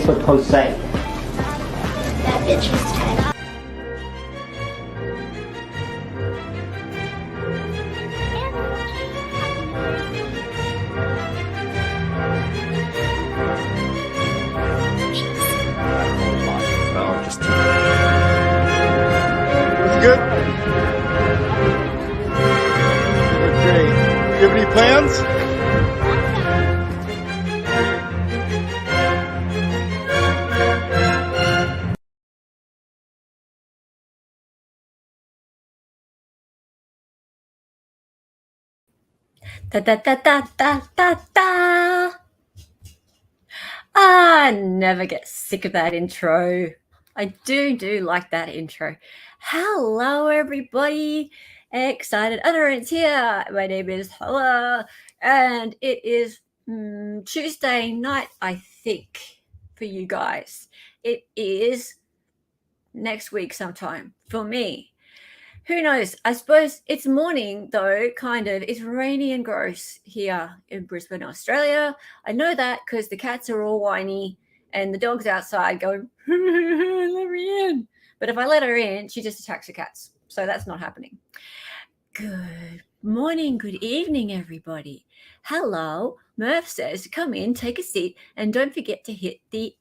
Facebook post say? That bitch was tied up. Good? Great. Do you have any plans? Da da da da da da da. I never get sick of that intro. I do like that intro. Hello, everybody. Excited utterance here. My name is Hala, and it is Tuesday night, I think, for you guys. It is next week sometime for me. Who knows? I suppose it's morning, though, kind of. It's rainy and gross here in Brisbane, Australia. I know that because the cats are all whiny and the dog's outside going, let me in. But if I let her in, she just attacks the cats. So that's not happening. Good morning, good evening, everybody. Hello. Murph says, come in, take a seat, and don't forget to hit that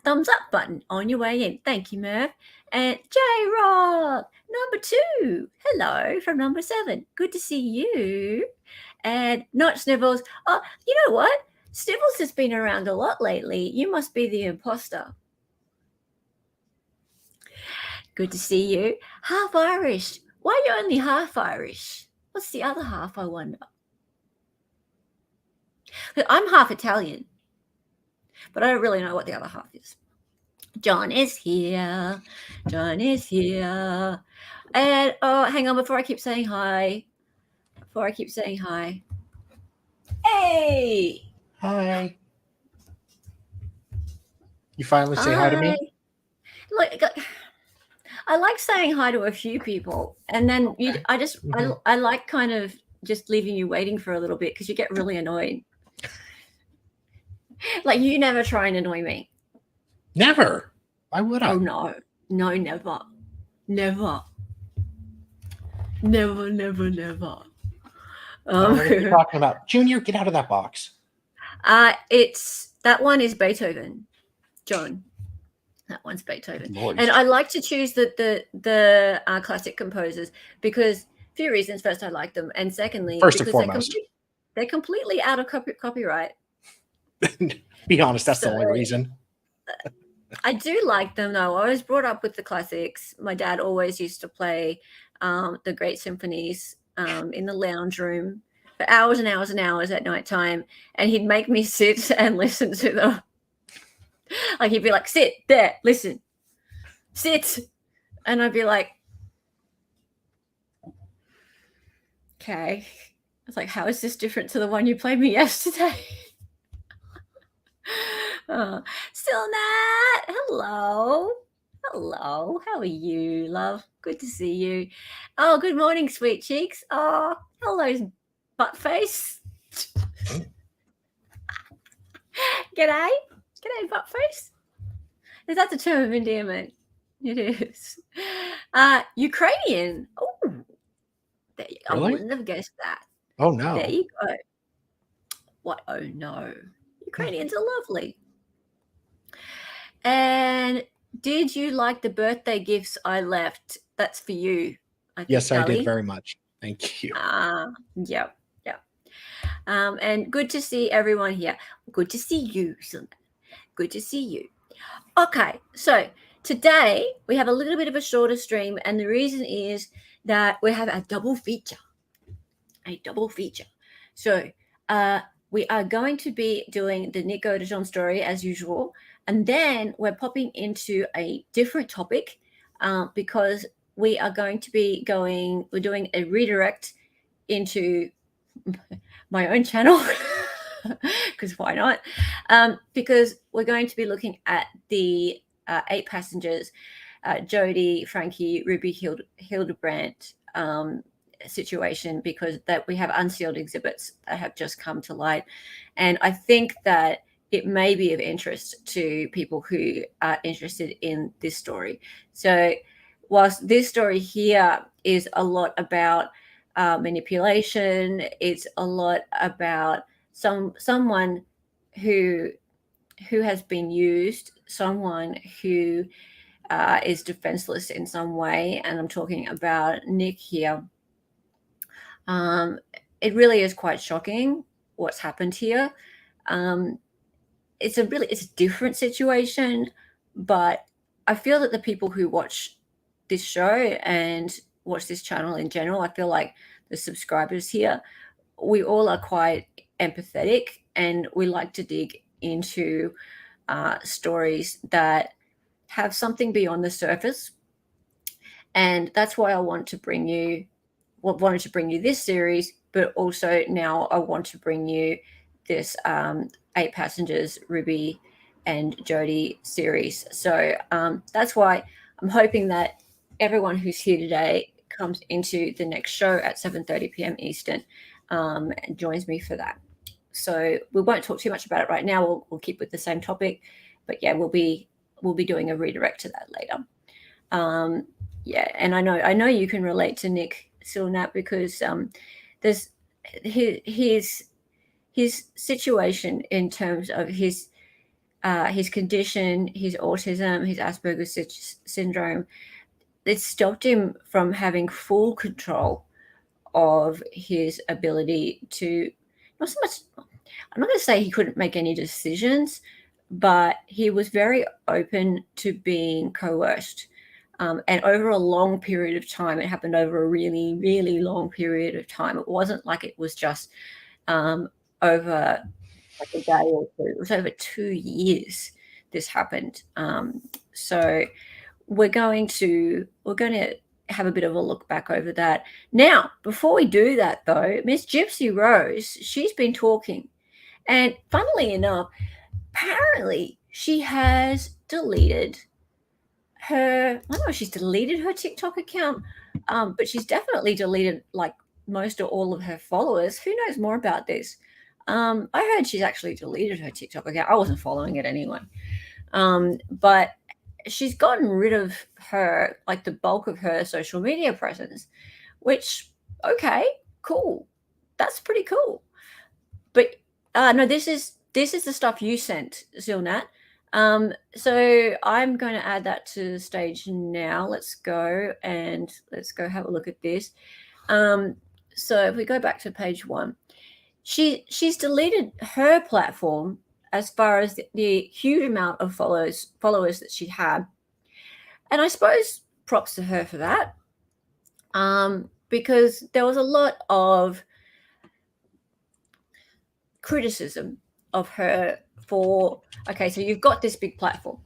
thumbs up button on your way in. Thank you, Murph. And J-Rock, number 2. Hello from number 7. Good to see you. And not Snivels. Oh, you know what? Snivels has been around a lot lately. You must be the imposter. Good to see you. Half Irish. Why are you only half Irish? What's the other half, I wonder? I'm half Italian, but I don't really know what the other half is. John is here. John is here. And, oh, hang on, before I keep saying hi. Hey! Hi. You finally say hi to me? Look, I like saying hi to a few people, and then I like kind of just leaving you waiting for a little bit because you get really annoyed. Like, you never try and annoy me. Never. Why would I? Oh, no, never. What are you talking about? Junior, get out of that box. That one is Beethoven, John. That one's Beethoven. Lord. And I like to choose the classic composers because a few reasons. First, I like them, and secondly, First and foremost, they're completely out of copyright. Be honest, that's the only reason. I do like them, though. I was brought up with the classics. My dad always used to play the great symphonies in the lounge room for hours and hours and hours at night time, and he'd make me sit and listen to them. Like, he'd be like, sit there, listen, sit. And I'd be like, okay. I was like, how is this different to the one you played me yesterday? Still Nat, hello. How are you, love? Good to see you. Oh, good morning, sweet cheeks. Oh, hello, butt face. G'day, butt face. Is that the term of endearment? It is. Ukrainian. Oh, there you go. Really? I wouldn't have guessed that. Oh, no. There you go. What? Oh, no. Ukrainians are lovely. And did you like the birthday gifts I left? That's for you. Yes, I did very much. Thank you. Yeah. And good to see everyone here. Good to see you. Good to see you. Okay, so today we have a little bit of a shorter stream, and the reason is that we have a double feature. So we are going to be doing the Nick Godejohn story as usual, and then we're popping into a different topic because we are going to be we're doing a redirect into my own channel because why not? Because we're going to be looking at the 8 passengers, Jody, Frankie, Ruby, Hildebrandt situation, because that we have unsealed exhibits that have just come to light. And I think that it may be of interest to people who are interested in this story. So whilst this story here is a lot about manipulation, it's a lot about someone who has been used, someone who is defenseless in some way, and I'm talking about Nick here. It really is quite shocking what's happened here. It's a different situation, but I feel that the people who watch this show and watch this channel in general, I feel like the subscribers here, we all are quite empathetic, and we like to dig into stories that have something beyond the surface. And that's why I wanted to bring you this series, but also now I want to bring you this 8 Passengers, Ruby and Jody series. So that's why I'm hoping that everyone who's here today comes into the next show at 7:30 p.m. Eastern and joins me for that. So we won't talk too much about it right now. We'll keep with the same topic, but yeah, we'll be doing a redirect to that later. Yeah, and I know you can relate to Nick Silnat, because there's his situation in terms of his condition, his autism, his Asperger's syndrome. It stopped him from having full control of his ability to, not so much, I'm not going to say he couldn't make any decisions, but he was very open to being coerced. And over a long period of time, it happened over a really, really long period of time. It wasn't like it was just over like a day or two. It was over 2 years this happened. So we're going to have a bit of a look back over that. Now, before we do that, though, Miss Gypsy Rose, she's been talking. And funnily enough, apparently she has deleted her, I don't know if she's deleted her TikTok account, but she's definitely deleted like most or all of her followers. Who knows more about this? I heard she's actually deleted her TikTok account. I wasn't following it anyway. But she's gotten rid of her, like the bulk of her social media presence, which, okay, cool. That's pretty cool. But no, this is the stuff you sent, Zilnat. So I'm going to add that to the stage now. Let's go have a look at this. So if we go back to page 1, she's deleted her platform as far as the huge amount of followers that she had. And I suppose props to her for that. Because there was a lot of criticism of her for, okay, so you've got this big platform,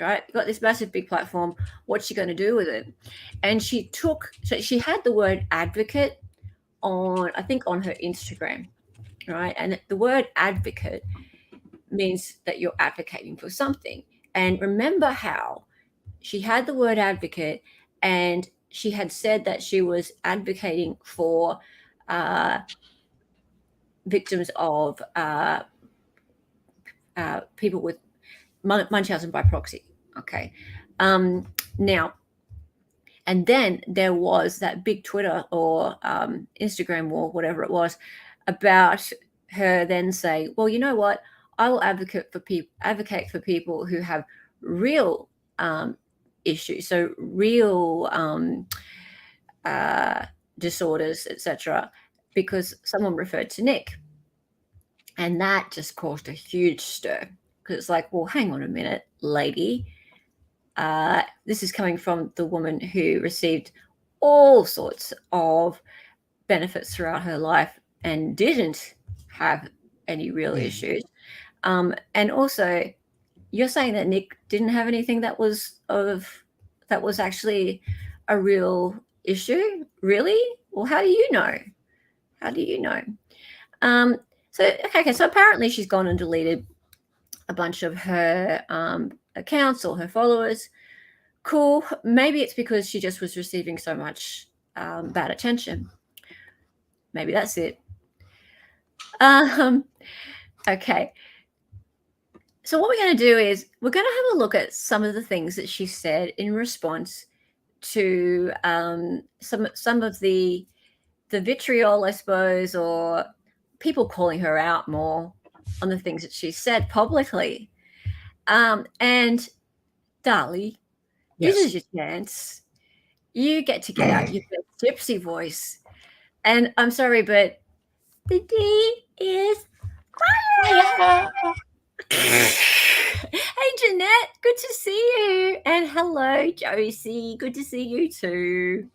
right? You've got this massive big platform. What's she going to do with it? And she had the word advocate on, I think, on her Instagram, right? And the word advocate means that you're advocating for something. And remember how she had the word advocate, and she had said that she was advocating for victims of people with Munchausen by proxy. Okay. Now, and then there was that big Twitter or Instagram war, whatever it was, about her then saying, well, you know what? I will advocate for people who have real issues, so real disorders, etc., because someone referred to Nick. And that just caused a huge stir, because it's like, well, hang on a minute, lady. This is coming from the woman who received all sorts of benefits throughout her life and didn't have any real issues. And also, you're saying that Nick didn't have anything that was actually a real issue? Really? Well, how do you know? So apparently she's gone and deleted a bunch of her accounts or her followers. Cool. Maybe it's because she just was receiving so much bad attention. Maybe that's it. Okay. So what we're going to do is we're going to have a look at some of the things that she said in response to some of the vitriol, I suppose, or people calling her out more on the things that she said publicly. And Dali, Yes. this is your chance. You get to get out your gypsy voice. And I'm sorry, but the D is fire. Hey, Jeanette, good to see you. And hello, Josie. Good to see you too.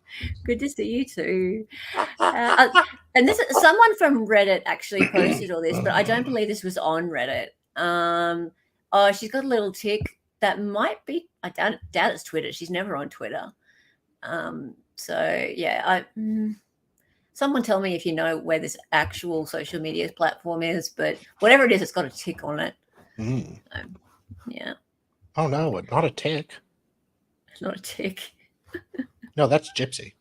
Good to see you too. And this is someone from Reddit actually posted all this, but I don't believe this was on Reddit. Oh, she's got a little tick that might be. I doubt it's Twitter. She's never on Twitter. So yeah, someone tell me if you know where this actual social media platform is, but whatever it is, it's got a tick on it. Yeah. Oh no, not a tick. It's not a tick. No, that's Gypsy.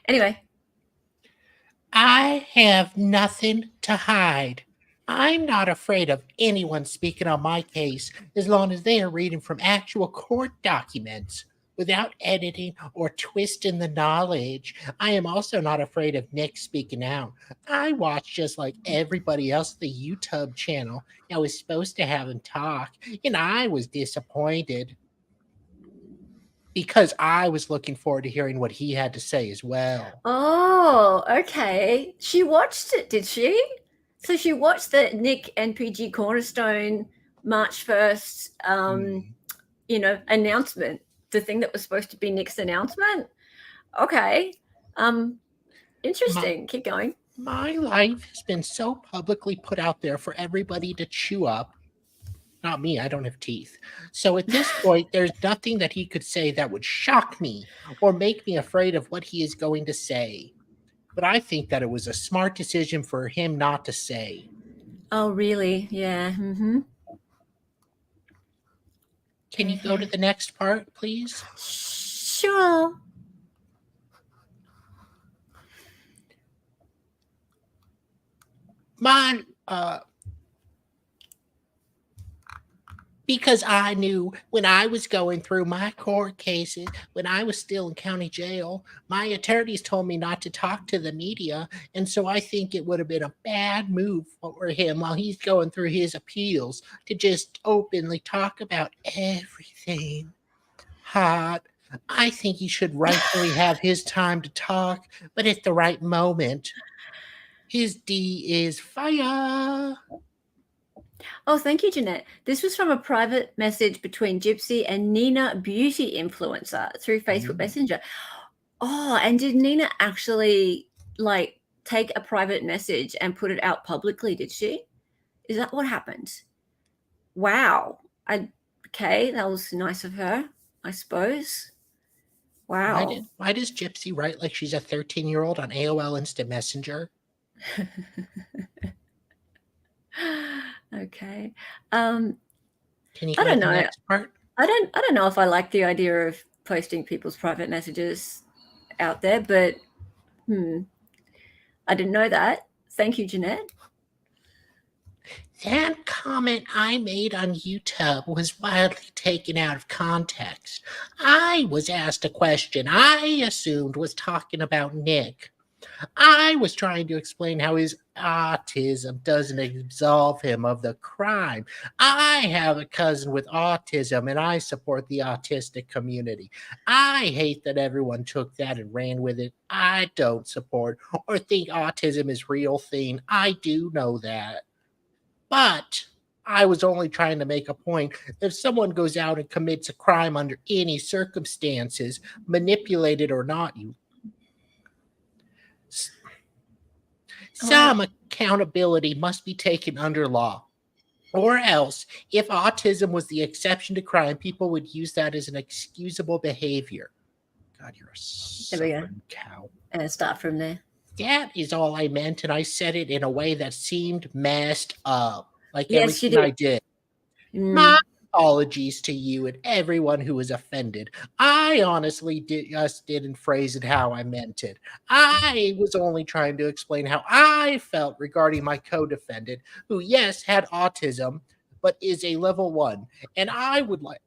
Anyway. I have nothing to hide. I'm not afraid of anyone speaking on my case as long as they are reading from actual court documents without editing or twisting the knowledge. I am also not afraid of Nick speaking out. I watch just like everybody else the YouTube channel. I was supposed to have him talk, and I was disappointed because I was looking forward to hearing what he had to say as well. Oh, okay. She watched it, did she? So she watched the Nick and PG Cornerstone March 1st, announcement. The thing that was supposed to be Nick's announcement. Okay. Interesting. Keep going. My life has been so publicly put out there for everybody to chew up. Not me, I don't have teeth. So at this point, there's nothing that he could say that would shock me or make me afraid of what he is going to say. But I think that it was a smart decision for him not to say. Oh, really? Yeah. Mm-hmm. Can you go to the next part, please? Sure. Because I knew when I was going through my court cases, when I was still in county jail, my attorneys told me not to talk to the media. And so I think it would have been a bad move for him while he's going through his appeals to just openly talk about everything hot. I think he should rightfully have his time to talk, but at the right moment. His D is fire. Oh, thank you, Jeanette. This was from a private message between Gypsy and Nina, beauty influencer, through Facebook Messenger. Oh, and did Nina actually take a private message and put it out publicly? Did she? Is that what happened? Wow. Okay, that was nice of her, I suppose. Wow. Why does Gypsy write like she's a 13-year-old on AOL Instant Messenger? Okay. Can you I don't know. Next part? I don't know if I like the idea of posting people's private messages out there, but I didn't know that. Thank you, Jeanette. That comment I made on YouTube was wildly taken out of context. I was asked a question I assumed was talking about Nick. I was trying to explain how his autism doesn't absolve him of the crime. I have a cousin with autism, and I support the autistic community. I hate that everyone took that and ran with it. I don't support or think autism is a real thing. I do know that. But I was only trying to make a point. If someone goes out and commits a crime under any circumstances, manipulated or not, some accountability must be taken under law. Or else, if autism was the exception to crime, people would use that as an excusable behavior. God, you're a suffering cow. And start from there. That is all I meant, and I said it in a way that seemed messed up. Like yes, everything I did. My apologies to you and everyone who was offended. I honestly just didn't phrase it how I meant it. I was only trying to explain how I felt regarding my co-defendant, who, yes, had autism, but is a level 1. And I would like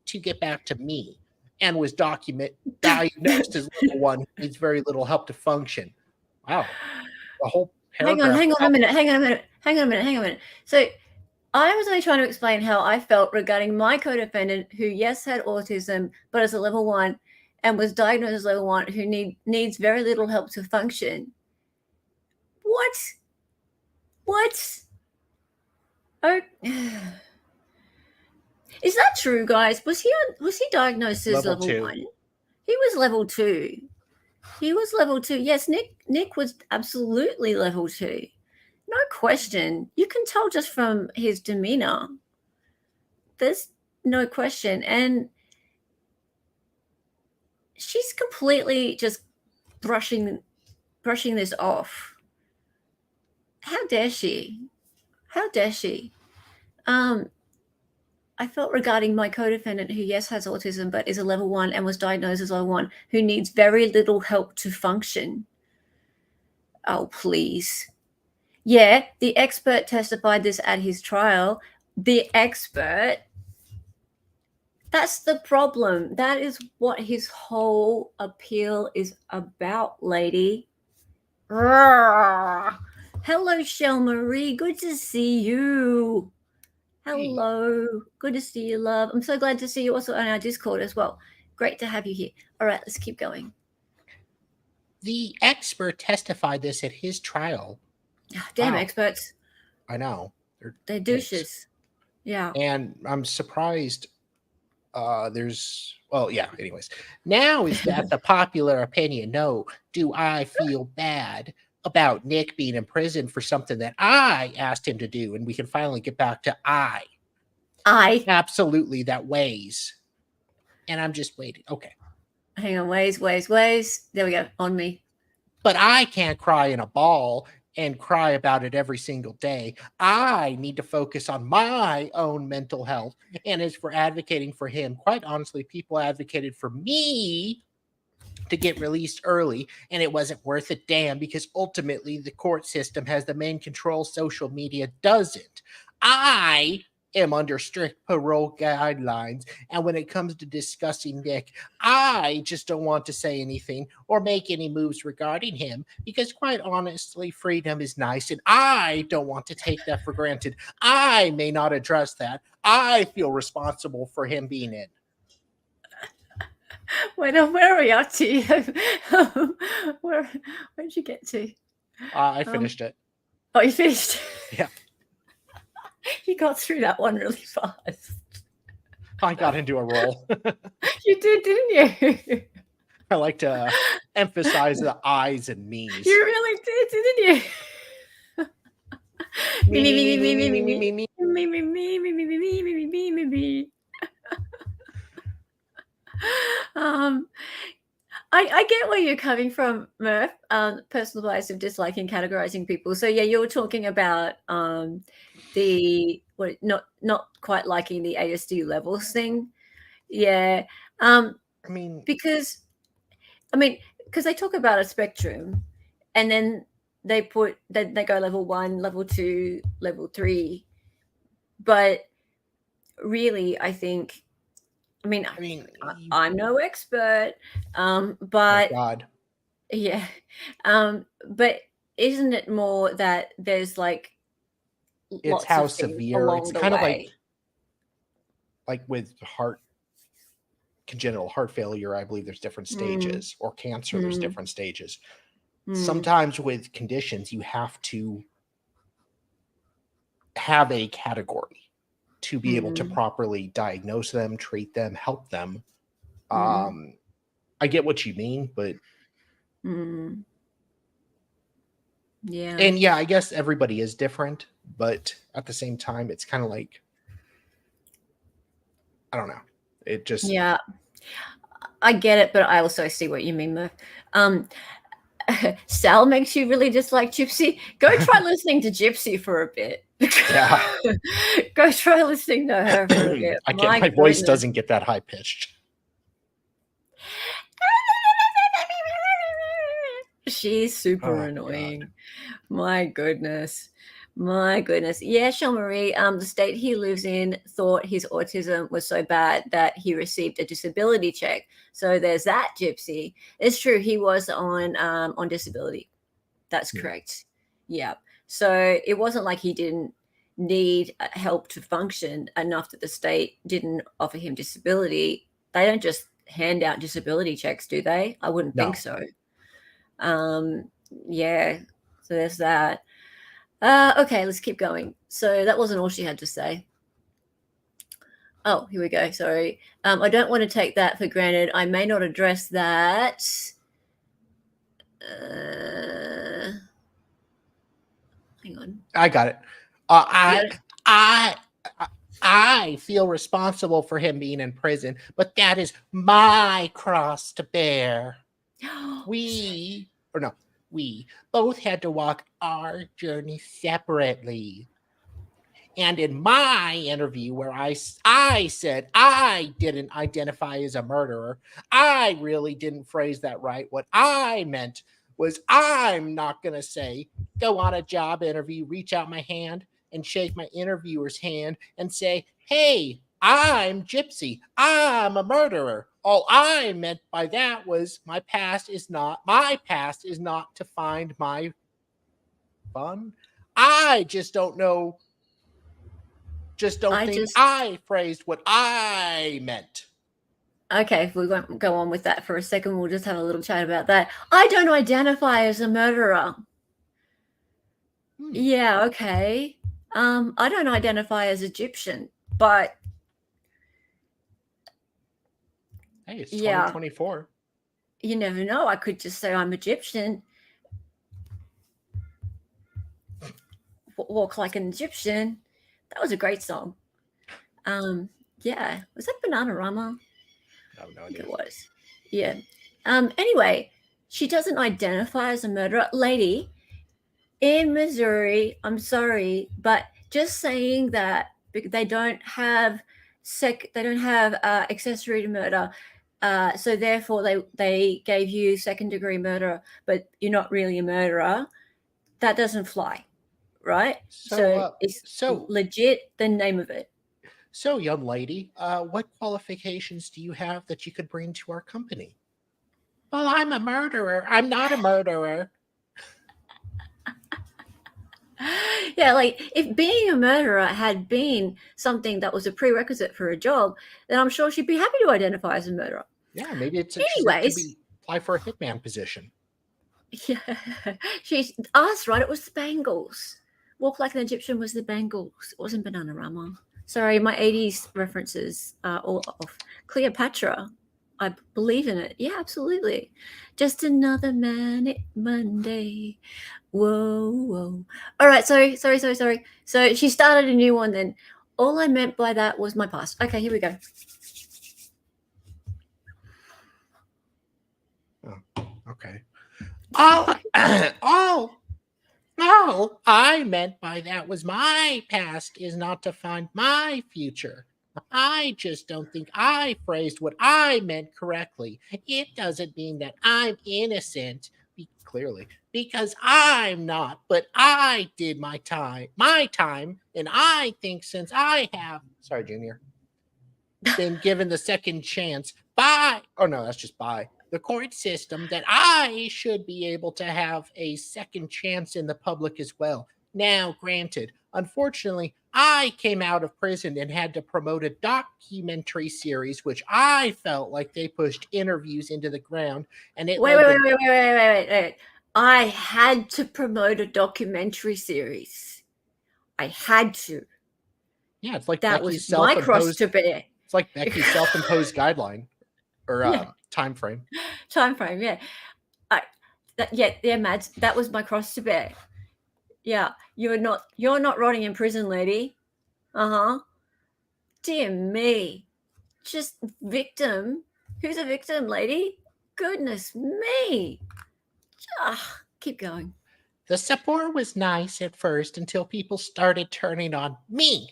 to get back to me and was diagnosed as level 1, needs very little help to function. Wow. The whole paragraph. Hang on a minute. So I was only trying to explain how I felt regarding my co-defendant who, yes, had autism, but is a level 1 and was diagnosed as level 1 who needs very little help to function. What? Oh, is that true, guys? Was he diagnosed as level 1? He was level 2. Yes, Nick was absolutely level 2. No question. You can tell just from his demeanor. There's no question. And she's completely just brushing this off. How dare she? I felt regarding my co-defendant who, yes, has autism, but is a level 1 and was diagnosed as level 1, who needs very little help to function. Oh, please. Yeah, the expert testified this at his trial. The expert, that's the problem. That is what his whole appeal is about, lady. Hello, Shell Marie. Good to see you. Hello. Good to see you, love. I'm so glad to see you also on our Discord as well. Great to have you here. All right, let's keep going. The expert testified this at his trial. Damn experts. I know. They're douches. Yeah. And I'm surprised anyways. Now is that the popular opinion? No. Do I feel bad about Nick being in prison for something that I asked him to do? And we can finally get back to I. Absolutely, that weighs. And I'm just waiting. Okay. Hang on, weighs. There we go, on me. But I can't cry in a ball and cry about it every single day. I need to focus on my own mental health. And as for advocating for him, quite honestly, people advocated for me to get released early, and it wasn't worth a damn because ultimately the court system has the main control, social media doesn't. I am under strict parole guidelines, and when it comes to discussing Nick, I just don't want to say anything or make any moves regarding him because quite honestly, freedom is nice, and I don't want to take that for granted. I may not address that. I feel responsible for him being in. Wait, where are we up to? Where'd you get to? I finished it. Oh, you finished? Yeah. You got through that one really fast. I got into a role. You did, didn't you? I like to emphasize the I's and me's. You really did, didn't you? Me. I get where you're coming from, Murph. Personal bias of disliking categorizing people. So yeah, you were talking about not quite liking the ASD levels thing. Yeah. Because they talk about a spectrum, and then they go level 1, level 2, level 3. But really, I think. I'm no expert, but God. Yeah, but isn't it more that there's like it's how severe it's kind of like with congenital heart failure. I believe there's different stages, or cancer. There's different stages. Sometimes with conditions, you have to have a category to be able to properly diagnose them, treat them, help them. I get what you mean, but yeah. And yeah, I guess everybody is different, but at the same time, it's kind of like, I don't know. It just... Yeah, I get it, but I also see what you mean, Murph. Sal makes you really dislike Gypsy. Go try listening to Gypsy for a bit. Yeah. Go try listening to her for a bit. My voice doesn't get that high pitched. She's super annoying. God. My goodness. Yeah, Sean Marie, the state he lives in thought his autism was so bad that he received a disability check. So there's that, Gypsy. It's true, he was on disability. That's correct. Yeah. So it wasn't like he didn't need help to function enough that the state didn't offer him disability. They don't just hand out disability checks, do they? I wouldn't think so. Yeah, so there's that. Okay, let's keep going. So that wasn't all she had to say. Oh, here we go. Sorry. I don't want to take that for granted. I may not address that. Hang on. I got it. I feel responsible for him being in prison, but that is my cross to bear. We both had to walk our journey separately. And in my interview where I said I didn't identify as a murderer, I really didn't phrase that right. What I meant was I'm not going to say, go on a job interview, reach out my hand and shake my interviewer's hand and say, hey, I'm Gypsy. I'm a murderer. All I meant by that was my past is not to find my fun. I just don't know. I phrased what I meant. Okay, if we won't go on with that for a second, we'll just have a little chat about that. I don't identify as a murderer. Yeah, okay. I don't identify as Egyptian, but hey, it's 2024. You never know. I could just say I'm Egyptian. Walk like an Egyptian. That was a great song. Yeah. Was that Bananarama? No, I think it was. Yeah. Anyway, she doesn't identify as a murderer. Lady, in Missouri, I'm sorry, but just saying that they don't have accessory to murder, so therefore they gave you second-degree murder, but you're not really a murderer. That doesn't fly, right? So it's legit the name of it. So, young lady, what qualifications do you have that you could bring to our company? Well, I'm a murderer. I'm not a murderer. Yeah, like if being a murderer had been something that was a prerequisite for a job, then I'm sure she'd be happy to identify as a murderer. Yeah, maybe it's apply for a hitman position. Yeah, she's asked, right? It was the Bangles. Walk Like an Egyptian was the Bangles. It wasn't Bananarama. Sorry, my 80s references are all off. Cleopatra, I believe in it. Yeah, absolutely. Just another manic Monday. Whoa. All right, sorry. So she started a new one then. All I meant by that was my past. Okay, here we go. Oh, okay. All I meant by that was my past is not to find my future. I just don't think I phrased what I meant correctly. It doesn't mean that I'm innocent, clearly, because I'm not, but I did my time, and I think since I have, sorry, Junior, been given the second chance by the court system, that I should be able to have a second chance in the public as well. Now, granted, unfortunately, I came out of prison and had to promote a documentary series, which I felt like they pushed interviews into the ground. And it wait. I had to promote a documentary series. I had to. Yeah, it's like that Becky's was my cross to bear. It's like Becky's self-imposed guideline or time frame. Time frame, yeah. Mads, that was my cross to bear. Yeah, you're not rotting in prison, lady. Dear me. Just victim. Who's a victim, lady? Goodness me. Keep going. The support was nice at first until people started turning on me.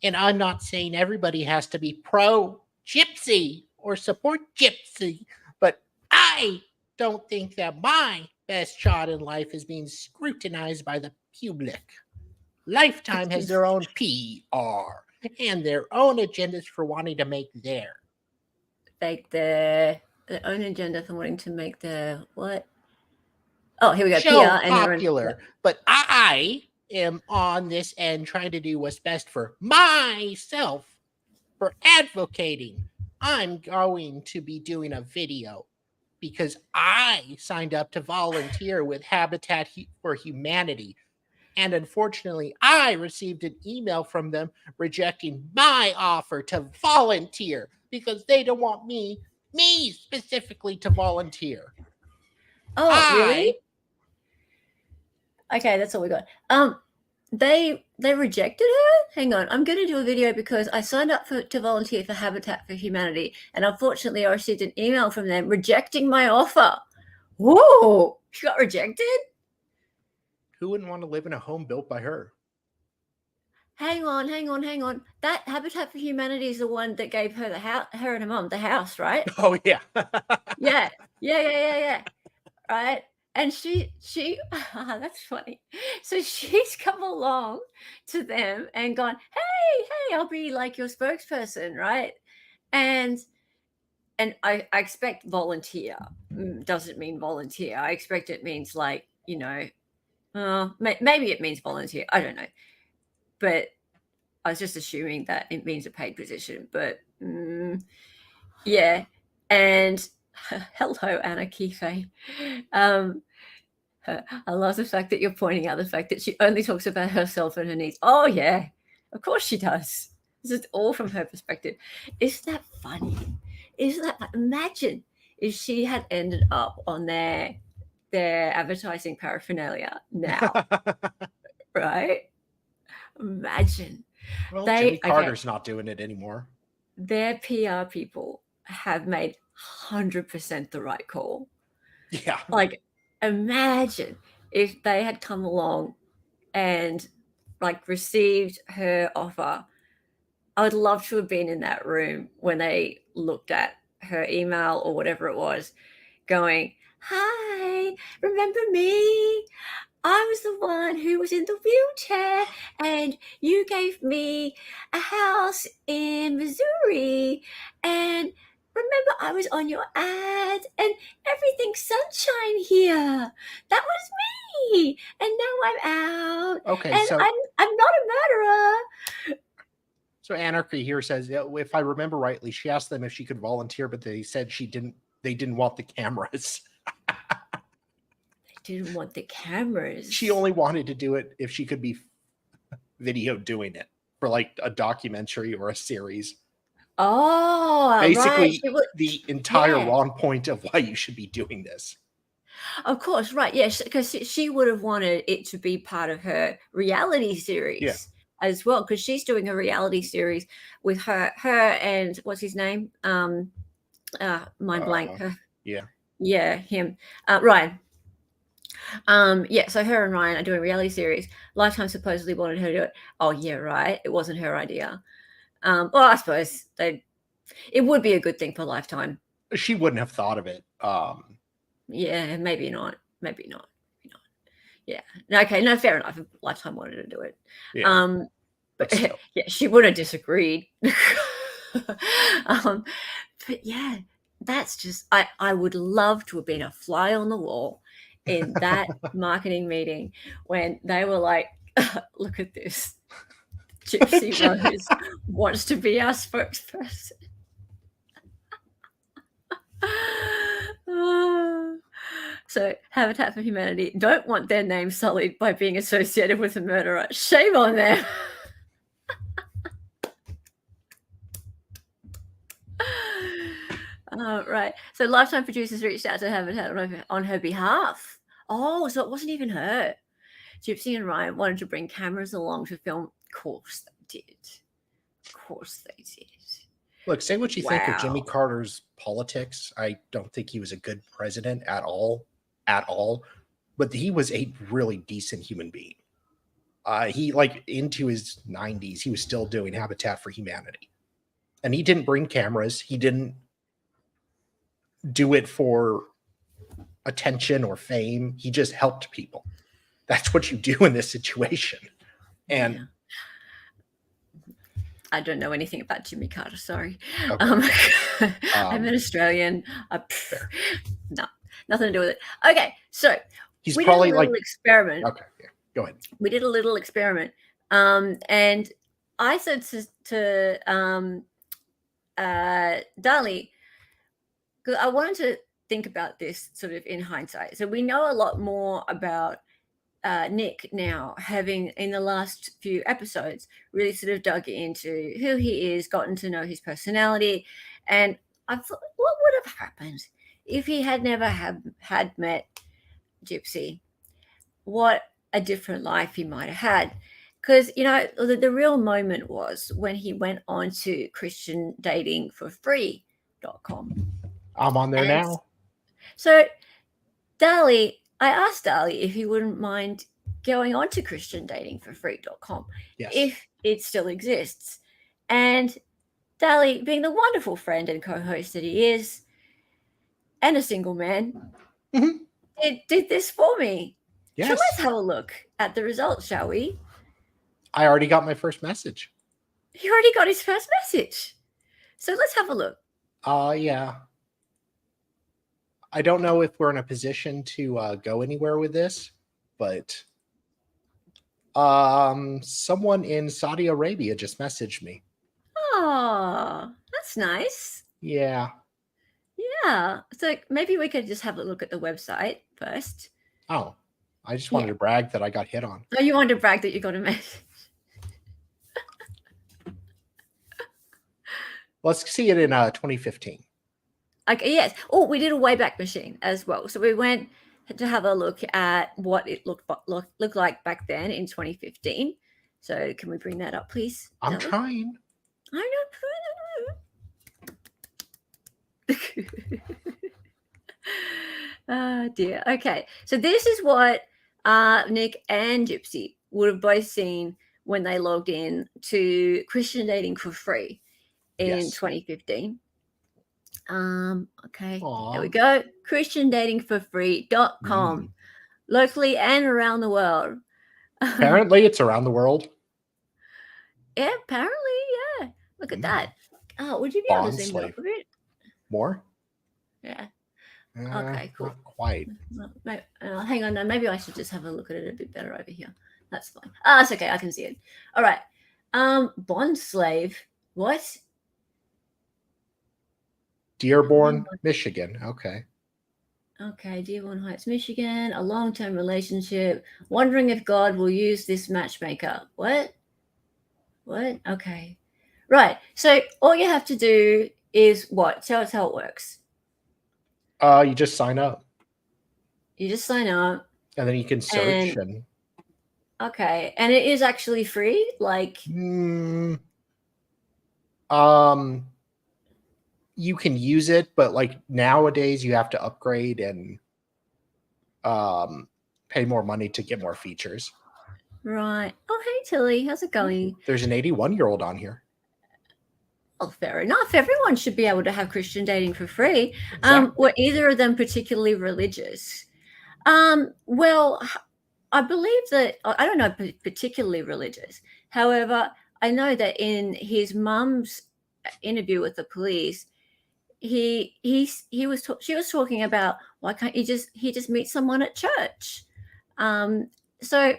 And I'm not saying everybody has to be pro Gypsy or support Gypsy, but I don't think that my best shot in life is being scrutinized by the public. Lifetime has their own PR and their own agendas for wanting to make their own agenda for wanting to make the what? Oh, here we go. show PR and popular. But I am on this end trying to do what's best for myself, for advocating. I'm going to be doing a video because I signed up to volunteer with Habitat for Humanity. And unfortunately, I received an email from them rejecting my offer to volunteer because they don't want me specifically to volunteer. Oh, really? Okay, that's all we got. They rejected her? Hang on. I'm going to do a video because I signed up to volunteer for Habitat for Humanity, and unfortunately I received an email from them rejecting my offer. Whoa! She got rejected? Who wouldn't want to live in a home built by her? Hang on. That Habitat for Humanity is the one that gave her her and her mom the house, right? Oh, yeah. Yeah. Right? And she that's funny. So she's come along to them and gone, hey, I'll be like your spokesperson, right? And I expect volunteer doesn't mean volunteer. I expect it means like, maybe it means volunteer. I don't know. But I was just assuming that it means a paid position. But yeah. And hello, Anna Kiefe. I love the fact that you're pointing out the fact that she only talks about herself and her needs. Oh, yeah. Of course she does. This is all from her perspective. Isn't that funny? Imagine if she had ended up on their advertising paraphernalia now, right? Imagine. Well, Jimmy Carter's not doing it anymore. Their PR people have made 100% the right call. Yeah. Like, imagine if they had come along and like received her offer. I would love to have been in that room when they looked at her email or whatever it was, going, hi, remember me? I was the one who was in the wheelchair and you gave me a house in Missouri. And remember, I was on your ad and everything's sunshine here. That was me. And now I'm out. Okay, and so I'm not a murderer. So Anarchy here says, if I remember rightly, she asked them if she could volunteer, but they said they didn't want the cameras. They didn't want the cameras. She only wanted to do it if she could be video doing it for like a documentary or a series. Oh, basically right. the entire wrong point of why you should be doing this. Of course, right. Yes, because she would have wanted it to be part of her reality series as well, because she's doing a reality series with her and what's his name? Mind blank. Yeah, him. Ryan. So her and Ryan are doing a reality series. Lifetime supposedly wanted her to do it. Oh, yeah, right. It wasn't her idea. Well, I suppose it would be a good thing for Lifetime. She wouldn't have thought of it. Yeah, maybe not. Yeah. Okay, no, fair enough. If Lifetime wanted to do it. Yeah. But yeah, she would have disagreed. But yeah, that's just I would love to have been a fly on the wall in that marketing meeting when they were like, look at this. Gypsy Rose wants to be our spokesperson. So Habitat for Humanity don't want their name sullied by being associated with a murderer. Shame on them. Right. So Lifetime producers reached out to Habitat on her behalf. Oh, so it wasn't even her. Gypsy and Ryan wanted to bring cameras along to film. Of course they did. Look, say what you think of Jimmy Carter's politics. I don't think he was a good president at all. but he was a really decent human being. He, like, into his 90s, he was still doing Habitat for Humanity. And he didn't bring cameras. He didn't do it for attention or fame. He just helped people. That's what you do in this situation. And Yeah. I don't know anything about Jimmy Carter, sorry. Okay. I'm an Australian. No, nothing to do with it. Okay, so he's we probably did a like little experiment. Okay, yeah, go ahead. We did a little experiment, and I said to Dali, because I wanted to think about this sort of in hindsight. So we know a lot more about Nick now, having in the last few episodes really sort of dug into who he is, gotten to know his personality, and I thought, what would have happened if he had never had met Gypsy? What a different life he might have had. Because, you know, the real moment was when he went on to ChristianDatingForFree.com. I'm on there now. So, Dali, I asked Dali if he wouldn't mind going on to ChristianDatingForFree.com if it still exists. And Dali, being the wonderful friend and co-host that he is, and a single man, did this for me. Yes. So let's have a look at the results, shall we? I already got my first message. He already got his first message. So let's have a look. Yeah. I don't know if we're in a position to go anywhere with this, but someone in Saudi Arabia just messaged me. Oh, that's nice. Yeah. Yeah. So maybe we could just have a look at the website first. Oh, I just wanted to brag that I got hit on. Oh, you wanted to brag that you got a message. Let's see it in 2015. Okay, yes. Oh, we did a Wayback Machine as well. So we went to have a look at what it looked like back then in 2015. So can we bring that up, please? I'm trying. I know. Oh dear. Okay. So this is what Nick and Gypsy would have both seen when they logged in to Christian Dating for Free in 2015. Okay. Aww. There we go. ChristianDatingForFree.com. Locally and around the world. Apparently it's around the world. Yeah, apparently, yeah. Look at that. Oh, would you be able to zoom it up a bit? More? Yeah. Okay, cool. Not quite. Hang on, no, maybe I should just have a look at it a bit better over here. That's fine. Ah, it's okay. I can see it. All right. Bond slave. What? Dearborn, Michigan. Okay. Okay, Dearborn Heights, Michigan. A long-term relationship. Wondering if God will use this matchmaker. What? Okay. Right. So all you have to do is what? Tell us how it works. You just sign up. You just sign up. And then you can search and okay. And it is actually free? Like you can use it, but like nowadays you have to upgrade and pay more money to get more features. Right. Oh, hey Tilly, how's it going? There's an 81-year-old on here. Oh, fair enough. Everyone should be able to have Christian dating for free. Exactly. Were either of them particularly religious? Well, I believe that I don't know particularly religious. However, I know that in his mum's interview with the police, she was talking about why can't he just meet someone at church? So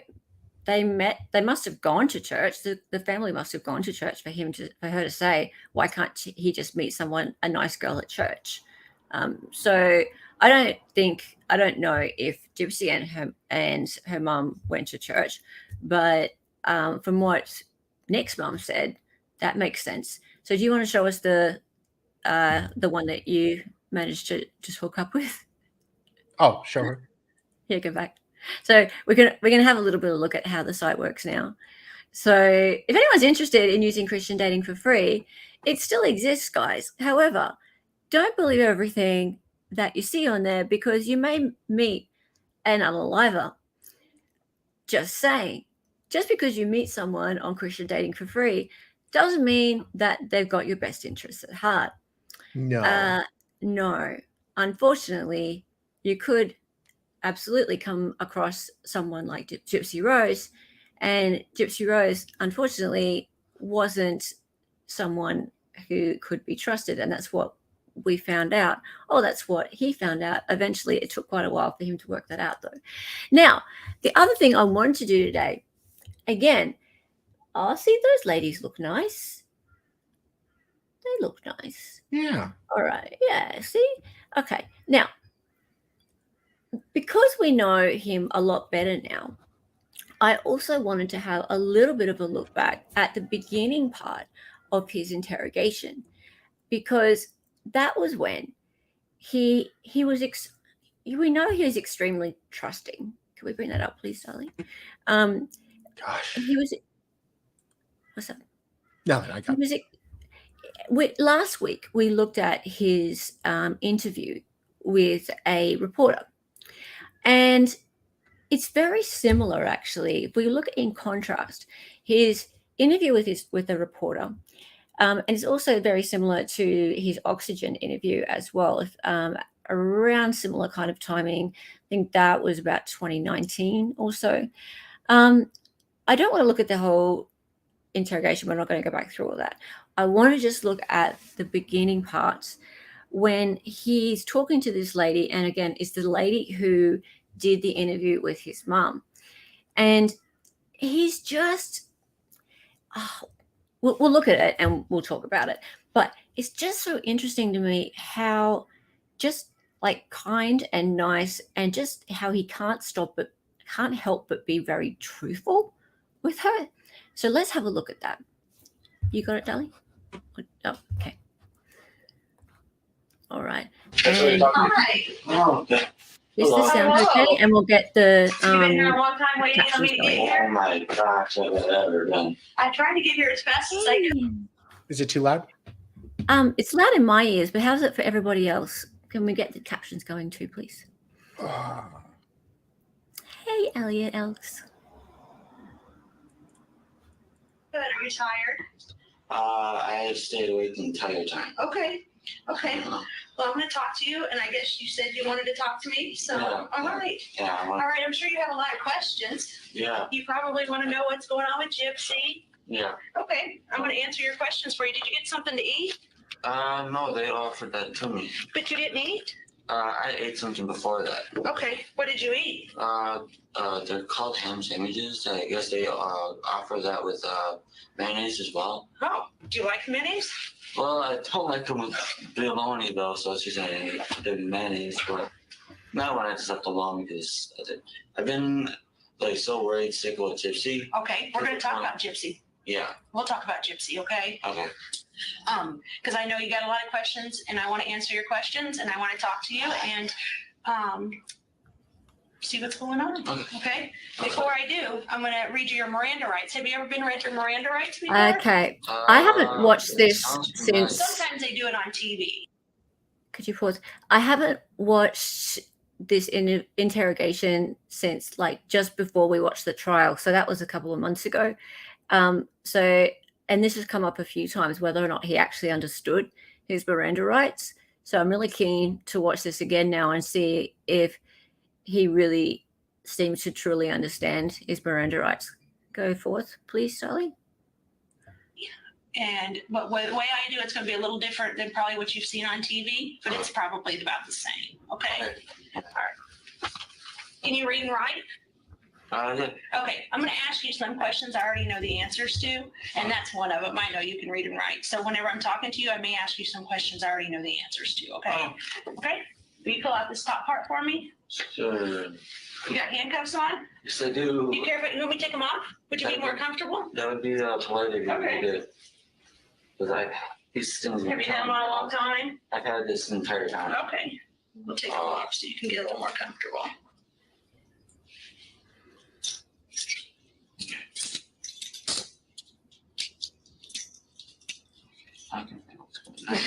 they must have gone to church. The family must have gone to church for her to say, why can't he just meet someone, a nice girl at church? So I don't know if Gypsy and her mum went to church, but from what Nick's mum said, that makes sense. So do you want to show us the one that you managed to just hook up with? Oh, sure. Yeah, go back. So we're gonna have a little bit of a look at how the site works now. So if anyone's interested in using Christian dating for free, it still exists, guys. However, don't believe everything that you see on there, because you may meet and unaliver. Just saying. Just because you meet someone on Christian Dating for Free doesn't mean that they've got your best interests at heart. No. No. Unfortunately, you could absolutely come across someone like Gypsy Rose, and Gypsy Rose, unfortunately, wasn't someone who could be trusted, and that's what we found out. Oh, that's what he found out. Eventually, it took quite a while for him to work that out, though. Now, the other thing I wanted to do today, again, oh, see, those ladies look nice. They look nice. Yeah. All right. Yeah. See? Okay. Now, because we know him a lot better now, I also wanted to have a little bit of a look back at the beginning part of his interrogation, because that was when he was we know he was extremely trusting. Can we bring that up, please, darling? Gosh. He was. What's up? No, I got. Last week we looked at his interview with a reporter, and it's very similar, actually. If we look in contrast, his interview with a reporter, and it's also very similar to his Oxygen interview as well. Around similar kind of timing, I think that was about 2019 or so. I don't want to look at the whole interrogation. We're not going to go back through all that. I want to just look at the beginning parts when he's talking to this lady, and again, it's the lady who did the interview with his mum, and he's just we'll look at it and we'll talk about it, but it's just so interesting to me how just like kind and nice, and just how he can't help but be very truthful with her. So let's have a look at that. You got it, darling? Oh, okay. All right. And Oh, okay. is the sound okay? And we'll get the You've been here a long time waiting for me captions to get going. here. Oh my gosh, I've ever done. I tried to get here as fast as I could. Is it too loud? It's loud in my ears, but how's it for everybody else? Can we get the captions going too, please? Hey, Elliot, Alex. Good. Are you tired? I have stayed awake the entire time. Okay. Okay. Well, I'm going to talk to you, and I guess you said you wanted to talk to me. So, Yeah. all right. Yeah, All right. I'm sure you have a lot of questions. yeah, You probably want to know what's going on with Gypsy. yeah. Okay. I'm going to answer your questions for you. Did you get something to eat? No, they offered that to me. But you didn't eat? I ate something before that. Okay. What did you eat? They're called ham sandwiches. I guess they offer that with mayonnaise as well. Oh, do you like mayonnaise? Well, I don't like them with bologna though, so it's just the mayonnaise. But now when I just left alone because I've been like so worried, sick with Gypsy. Okay. We're going to talk about Gypsy. Yeah. We'll talk about Gypsy, okay? Okay. Because I know you got a lot of questions, and I want to answer your questions, and I want to talk to you and see what's going on. Okay. Before I do, I'm going to read you your Miranda rights. Have you ever been read your Miranda rights before? Okay. I haven't watched this since. Sometimes they do it on TV. Could you pause? I haven't watched this interrogation since like just before we watched the trial. So that was a couple of months ago. And this has come up a few times, whether or not he actually understood his Miranda rights. So I'm really keen to watch this again now and see if he really seems to truly understand his Miranda rights. Go forth, please, Sally. And but the way I do it's going to be a little different than probably what you've seen on TV, but it's probably about the same. Okay. All right. Can you read and write? Yeah. Okay, I'm going to ask you some questions I already know the answers to, and that's one of them. I know you can read and write. So whenever I'm talking to you, I may ask you some questions I already know the answers to, okay? Okay? Will you pull out this top part for me? Sure. You got handcuffs on? Yes, I do. You care if you want me to take them off? Would you be more comfortable? That would be polite if you Okay. did. Because these things. Have you had them on a long time? I've had this entire time. Okay. We'll take them off so you can get a little more comfortable.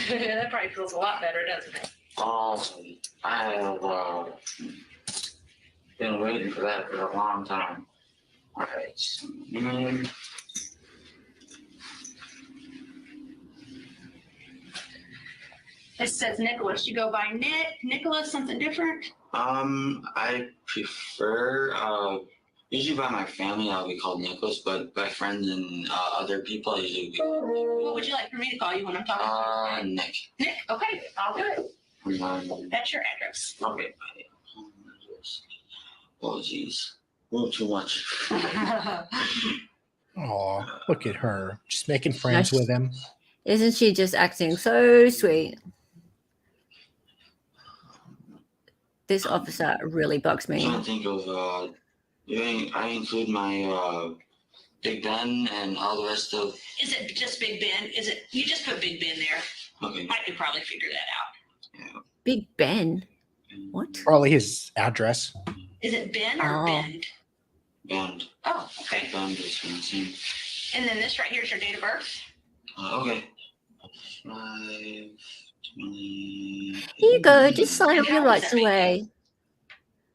That probably feels a lot better, doesn't it? I have Been waiting for that for a long time. All right. It says Nicholas. You go by Nick, Nicholas, something different? I prefer, usually by my family, I'll be called Nicholas, but by friends and other people, I usually be What would you like for me to call you when I'm talking to you? Nick. Nick, okay, I'll do it. That's your address. Okay. Oh, geez. A little too much. Oh, look at her. Just making friends with him. Isn't she just acting so sweet? This officer really bugs I'm me. trying to think of, I include my Big Ben and all the rest of. Is it just Big Ben? Is it, you just put Big Ben there? Okay. I could probably figure that out. Big Ben? What? Probably his address. Is it Ben or Oh. Bend? Bend. Oh, okay. Bend is fancy. And then this right here is your date of birth? Okay. 5, 20. Here you go. Just sign And up your how does rights that make away.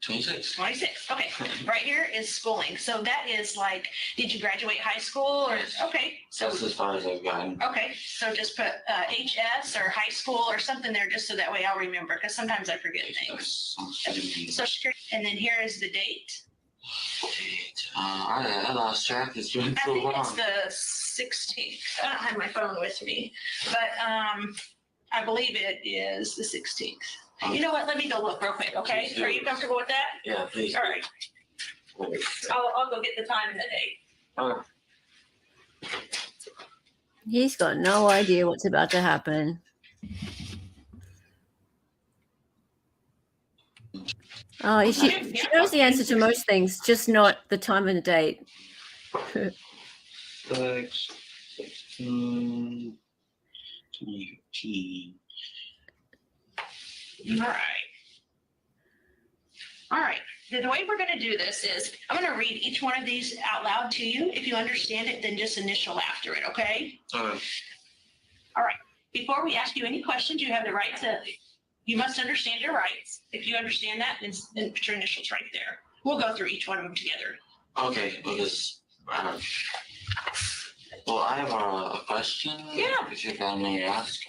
26. 26. Okay. Right here is schooling. So that is like, did you graduate high school or? Yes. Okay. So That's as far as I've gotten. okay. So just put HS or high school or something there, just so that way I'll remember, because sometimes I forget things. Social Security. And then here is the date. I lost track. It's been I so think long. it's the 16th. I don't have my phone with me, but I believe it is the 16th. You know what? Let me go look real quick, okay? Are you comfortable with that? Yeah, please. All right. I'll go get the time and the date. Okay. He's got no idea what's about to happen. Oh, she knows the answer to most things, just not the time and the date. 6, 16, 2015. All right. The way we're going to do this is I'm going to read each one of these out loud to you. If you understand it, then just initial after it, okay? Okay. All right. Before we ask you any questions, you have the right to, you must understand your rights. If you understand that, then put your initials right there. We'll go through each one of them together. Okay, because, well, I have a question. Yeah. If I may ask.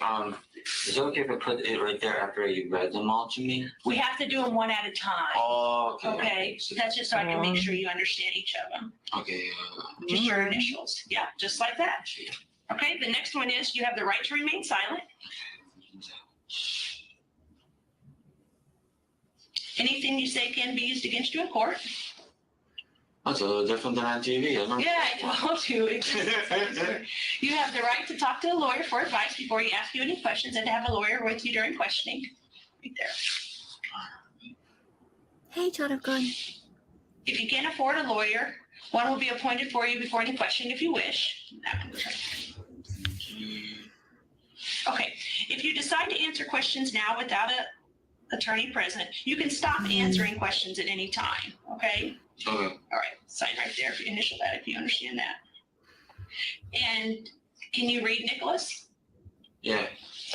Is it okay if I put it right there after you read them all to me? We have to do them one at a time. Oh, okay. Okay, so that's just so I can make sure you understand each of them. Okay. Just your initials. Yeah, just like that. Okay, the next one is you have the right to remain silent. Anything you say can be used against you in court. That's a little different than on TV, isn't it? Yeah, I told you. You have the right to talk to a lawyer for advice before he asks you any questions and to have a lawyer with you during questioning. Right there. Hey, Jonathan. If you can't afford a lawyer, one will be appointed for you before any questioning if you wish. Okay, if you decide to answer questions now without an attorney present, you can stop answering questions at any time, okay? Okay. All right, sign right there if you initial that, if you understand that. And can you read, Nicholas? Yeah.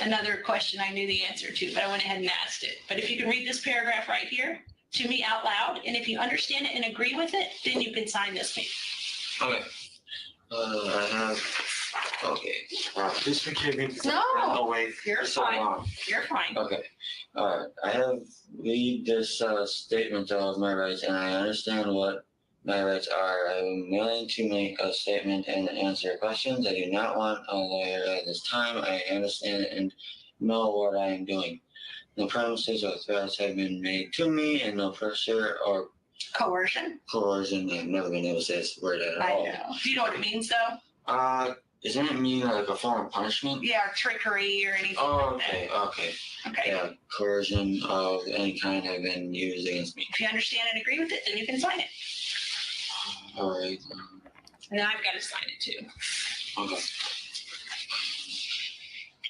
Another question I knew the answer to, but I went ahead and asked it. But if you can read this paragraph right here to me out loud, and if you understand it and agree with it, then you can sign this page. Okay. I have. Okay. Please forgive me. No, Oh wait. you're so fine. long. You're fine. Okay. I have read this statement of my rights, and I understand what my rights are. I am willing to make a statement and answer questions. I do not want a lawyer at this time. I understand and know what I am doing. No promises or threats have been made to me, and no pressure or Coercion. coercion. I've never been able to say this word at all. I know. Do you know what it means, though? Isn't it mean like a form of punishment? Yeah, or trickery or anything Oh, like okay, okay. that. Okay. Yeah, coercion of any kind have been used against me. If you understand and agree with it, then you can sign it. All right. And then I've got to sign it too. Okay.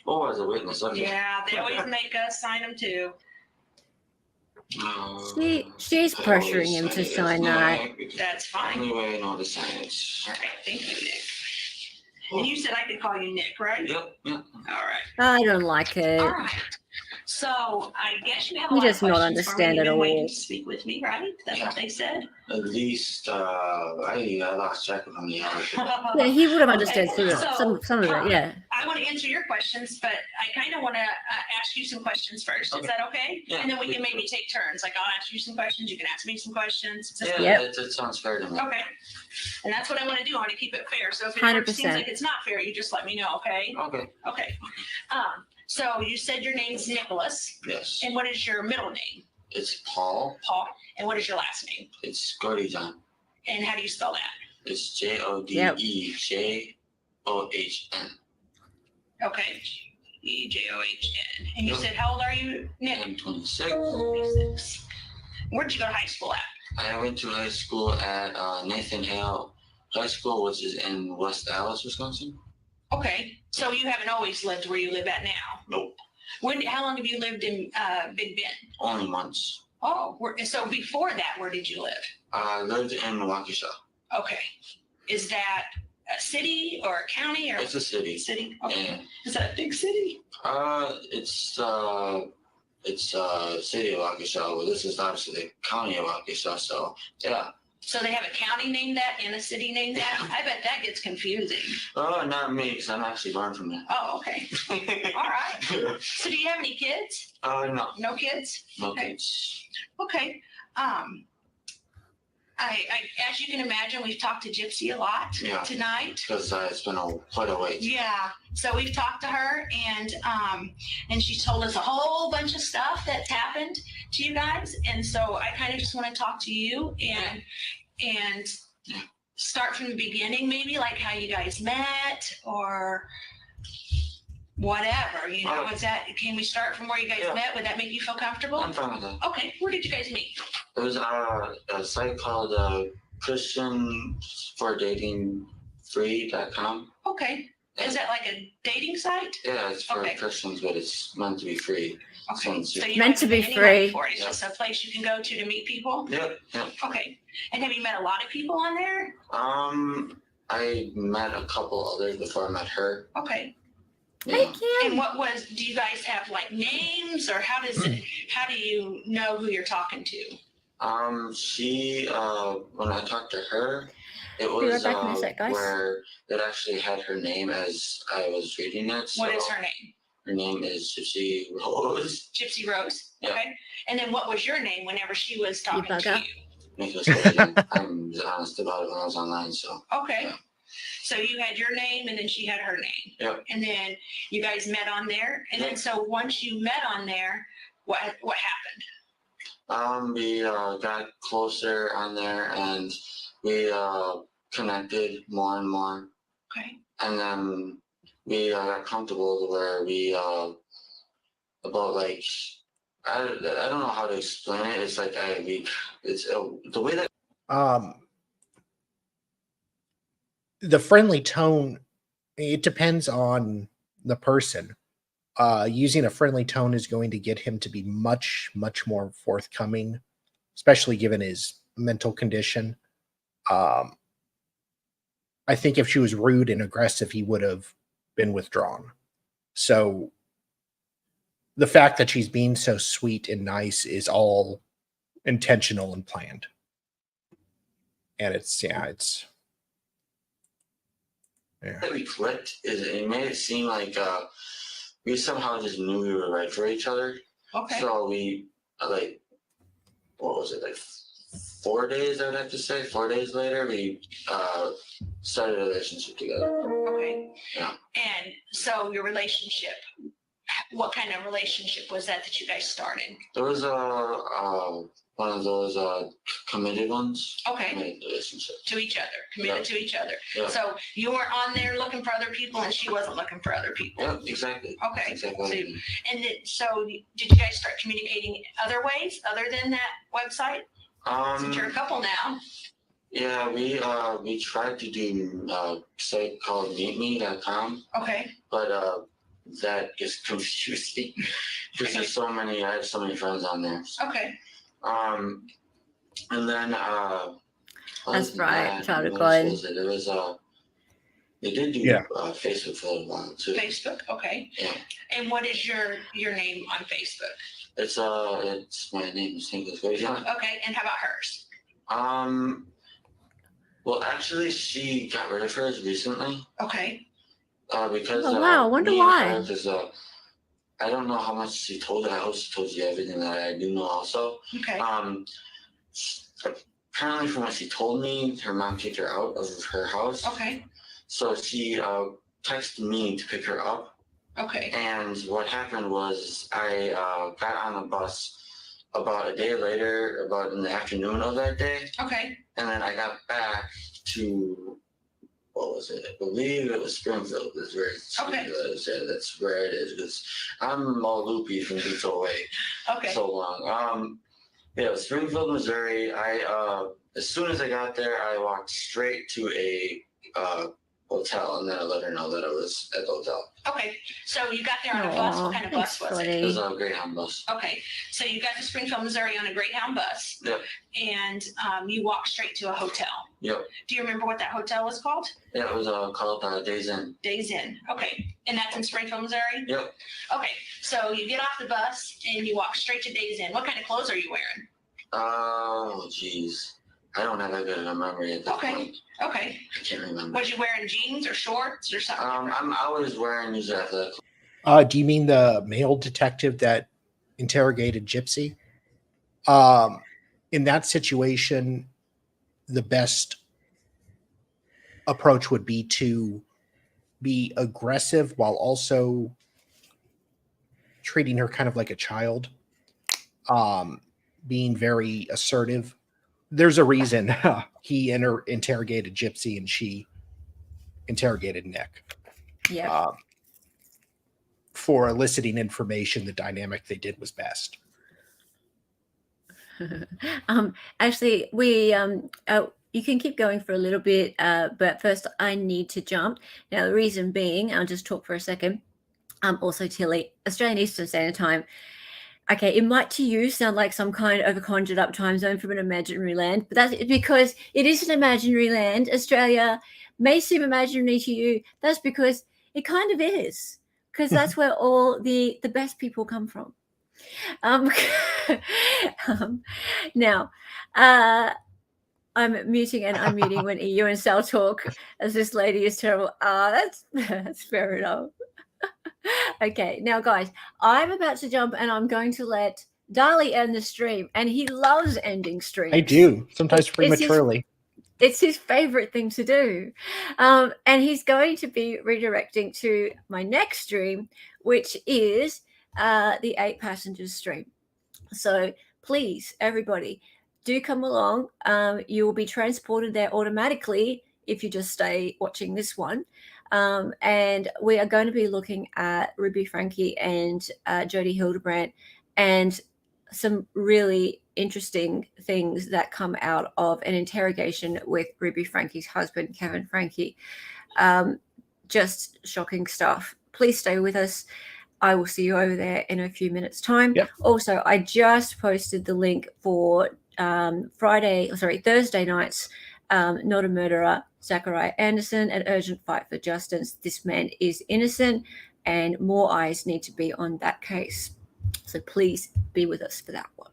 Oh, as a witness, okay. Yeah, they always make us sign them too. She's pressuring him to sign that. That's fine. Anyway, I know the sign it. All right, thank you, Nick. And you said I could call you Nick, right? Yep, yep. All right. I don't like it. All right. So I guess you have a He lot does of not questions for me. understand You've at been waiting all. to speak with me, right? That's what they said. At least, I lost track of how many hours. Yeah, he would have Okay, understood some of it. Yeah. I want to answer your questions, but I kind of want to ask you some questions first. Is Okay. that okay? Yeah. And then we can maybe take turns. Like I'll ask you some questions, you can ask me some questions. Is that- Yeah, Yep. it sounds fair to me. Okay. And that's what I want to do. I want to keep it fair. So if it ever seems 100%. like it's not fair, you just let me know, okay? Okay. Okay. So you said your name's Nicholas, Yes. and what is your middle name? It's Paul. Paul. And what is your last name? It's Godejohn. And how do you spell that? It's Jodejohn. Okay. Ejohn. And you Yep. said, how old are you, Nick? I'm 26. 26. Where'd you go to high school at? I went to high school at Nathan Hale High School, which is in West Allis, Wisconsin. Okay. So you haven't always lived where you live at now? Nope. How long have you lived in Big Bend? Only months. Oh, so before that, where did you live? I lived in Waukesha. Okay. Is that a city or a county or It's a city. city? Okay. And Is that a big city? it's city of Waukesha. Well, this is obviously the county of Waukesha. So yeah. So they have a county named that and a city named that? I bet that gets confusing. Oh, not me, because I'm actually born from there. Oh, okay. All right. So do you have any kids? No. No kids? No Okay. kids. Okay. I as you can imagine, we've talked to Gypsy a lot Yeah. tonight. Because it's been quite a wait. Yeah. So we've talked to her and she told us a whole bunch of stuff that's happened to you guys. And so I kind of just want to talk to you and start from the beginning, maybe like how you guys met or whatever, you know, is that, can we start from where you guys Yeah. met? Would that make you feel comfortable? I'm fine with that. Okay. Where did you guys meet? It was a site called ChristianForDatingFree.com. Okay. Is that like a dating site? Yeah, it's for Okay. Christians, but it's meant to be free. Okay. So you Meant don't to have be pay any money free. for it. It's just a place you can go to meet people? Yep. Okay. And have you met a lot of people on there? I met a couple others before I met her. Okay. Yeah. And do you guys have like names or how do you know who you're talking to? She when I talked to her, it Be right was back in a sec, guys. where it actually had her name as I was reading it. So What is her name? her name is Gypsy Rose. Gypsy Rose? Yeah. Okay. And then what was your name whenever she was talking to bugger. you? Nicholas Godejohn. I'm honest about it when I was online, so Okay. Yeah. So you had your name and then she had her name. Yep. And then you guys met on there. And then Yep. so once you met on there, what happened? we got closer on there and we connected more and more. Okay. And then we got comfortable to where we about like I don't know how to explain it. It's like the way that The friendly tone, it depends on the person. Using a friendly tone is going to get him to be much, much more forthcoming, especially given his mental condition. I think if she was rude and aggressive, he would have been withdrawn. So the fact that she's being so sweet and nice is all intentional and planned. And we clicked is it made it seem like we somehow just knew we were right for each other. Okay. So we like what was it, like 4 days, I would have to say. 4 days later we started a relationship together. Okay. Yeah. And so your relationship, what kind of relationship was that you guys started? There was one of those committed ones. Okay. Committed relationship. To each other, committed to each other. Yeah. So you were on there looking for other people and she wasn't looking for other people. Yeah, exactly. Okay. Exactly. So, and so did you guys start communicating other ways other than that website? Since you're a couple now. Yeah, we tried to do a site called meetme.com, Okay. but that gets confusing because there's so many. I have so many friends on there. Okay. And then That's right, child there was They did do Yeah. Facebook for a little while too. Facebook, okay. Yeah. And what is your name on Facebook? It's my name is Nick Godejohn. Okay, and how about hers? Well, actually, she got rid of hers recently. Okay. Because Oh, wow, I wonder me and why. her, 'cause, I don't know how much she told her. I hope she told you everything that I do know also. Okay. Apparently from what she told me, her mom kicked her out of her house. Okay. So she texted me to pick her up. Okay. And what happened was I got on the bus about a day later, about in the afternoon of that day. Okay. And then I got back to, what was it? I believe it was Springfield. That's where Okay. That's where it is. Because I'm all loopy from being so away Okay. so long. Yeah, Springfield, Missouri. As soon as I got there, I walked straight to a hotel, and then I let her know that I was at the hotel. Okay. So you got there on a bus. What kind of bus was it? It was a Greyhound bus. Okay. So you got to Springfield, Missouri on a Greyhound bus. Yep. And you walked straight to a hotel. Yep. Do you remember what that hotel was called? Yeah, it was called Days Inn. Days Inn. Okay. And that's in Springfield, Missouri? Yep. Okay. So you get off the bus and you walk straight to Days Inn. What kind of clothes are you wearing? Oh, geez. I don't have that good of a memory at this point. Okay. I can't remember. Was you wearing jeans or shorts or something? I was wearing usually athletic. Do you mean the male detective that interrogated Gypsy? In that situation, the best approach would be to be aggressive while also treating her kind of like a child, being very assertive. There's a reason he interrogated Gypsy and she interrogated Nick. Yeah. For eliciting information, the dynamic they did was best. Actually, we you can keep going for a little bit, but first I need to jump. Now, the reason being, I'll just talk for a second. Also, Tilly, Australian Eastern Standard Time. Okay, it might to you sound like some kind of a conjured up time zone from an imaginary land, but that's because it is an imaginary land. Australia may seem imaginary to you. That's because it kind of is, because that's where all the best people come from. Now, I'm muting and unmuting when EU and Sal talk, as this lady is terrible. That's fair enough. Okay, now guys, I'm about to jump and I'm going to let Dali end the stream, and he loves ending streams. I do, sometimes prematurely. It's his favorite thing to do. And he's going to be redirecting to my next stream, which is the 8 passengers stream. So please, everybody, do come along. You will be transported there automatically if you just stay watching this one. And we are going to be looking at Ruby Franke and Jody Hildebrandt, and some really interesting things that come out of an interrogation with Ruby Franke's husband, Kevin Franke. Just shocking stuff. Please stay with us. I will see you over there in a few minutes' time. Yep. Also, I just posted the link for Thursday night's Not a Murderer, Zachariah Anderson, An Urgent Fight for Justice. This man is innocent, and more eyes need to be on that case. So please be with us for that one.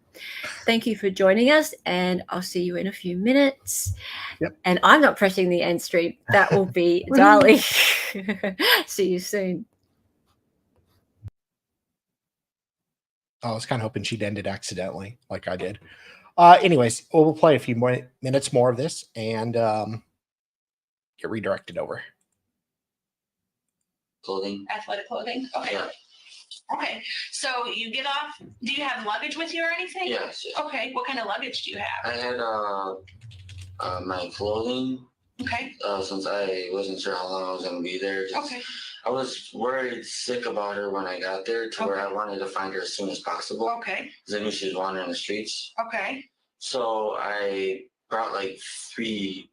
Thank you for joining us, and I'll see you in a few minutes. Yep. And I'm not pressing the end stream. That will be Dali. See you soon. I was kind of hoping she'd end it accidentally, like I did. Anyways, we'll play a few more minutes more of this and get redirected over. Clothing. Athletic clothing? Okay. Yeah. Okay. So you get off. Do you have luggage with you or anything? Yes. Okay. What kind of luggage do you have? I had my clothing. Okay. Since I wasn't sure how long I was going to be there. Okay. I was worried sick about her when I got there to where I wanted to find her as soon as possible. Okay. Because I knew she was wandering the streets. Okay. So I brought like 3